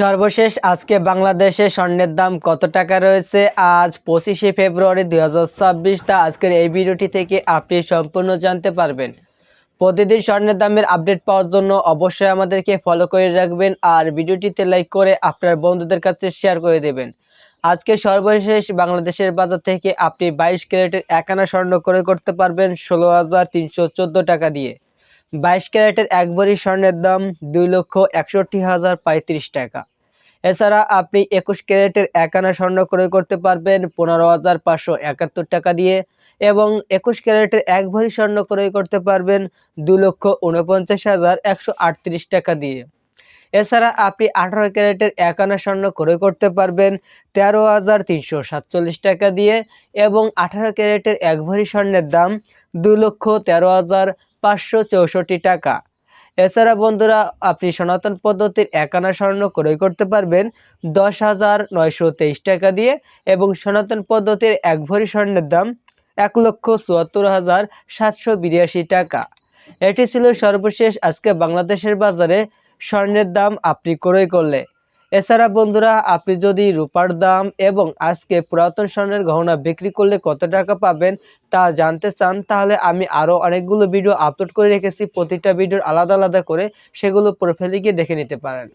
সর্বশেষ আজকে বাংলাদেশে স্বর্ণের দাম কত টাকা রয়েছে আজ 25শে ফেব্রুয়ারি 2026 তা আজকের এই ভিডিওটি থেকে আপনি সম্পূর্ণ জানতে পারবেন। প্রতিদিন স্বর্ণের দামের আপডেট পাওয়ার জন্য অবশ্যই আমাদেরকে ফলো করে রাখবেন আর ভিডিওটিতে লাইক করে আপনার বন্ধুদের কাছে শেয়ার করে দেবেন। আজকে সর্বশেষ বাংলাদেশের বাজার থেকে আপনি 22 ক্যারেটের 1 আনা স্বর্ণ ক্রয় করতে পারবেন 16,314 টাকা দিয়ে। 22 ক্যারেটের 1 ভরি স্বর্ণের দাম 2,61,035 টাকা। এছাড়া আপনি 21 ক্যারেটের 1 আনা স্বর্ণ ক্রয় করতে পারবেন 15,571 টাকা দিয়ে এবং 21 ক্যারেটের 1 ভরি স্বর্ণ ক্রয় করতে পারবেন 2,49,138 টাকা দিয়ে। এছাড়া আপনি 18 ক্যারেটের 1 আনা স্বর্ণ ক্রয় করতে পারবেন 13,347 টাকা দিয়ে এবং 18 ক্যারেটের 1 ভরি স্বর্ণের দাম 2,13,564 টাকা। এছাড়া বন্ধুরা আপনি সনাতন পদ্ধতির 1 আনা স্বর্ণ ক্রয় করতে পারবেন 10,923 টাকা দিয়ে এবং সনাতন পদ্ধতির 1 ভরি স্বর্ণের দাম 1,74,782 টাকা। এটি ছিল সর্বশেষ আজকে বাংলাদেশের বাজারে স্বর্ণের দাম আপনি ক্রয় করলে। এছাড়া বন্ধুরা আপনি যদি রূপার দাম এবং আজকে পুরাতন স্বর্ণের গহনা বিক্রি করলে কত টাকা পাবেন তা জানতে চান তাহলে আমি আরও অনেকগুলো ভিডিও আপলোড করে রেখেছি, প্রতিটা ভিডিওর আলাদা আলাদা করে, সেগুলো প্রোফাইলে গিয়ে দেখে নিতে পারেন।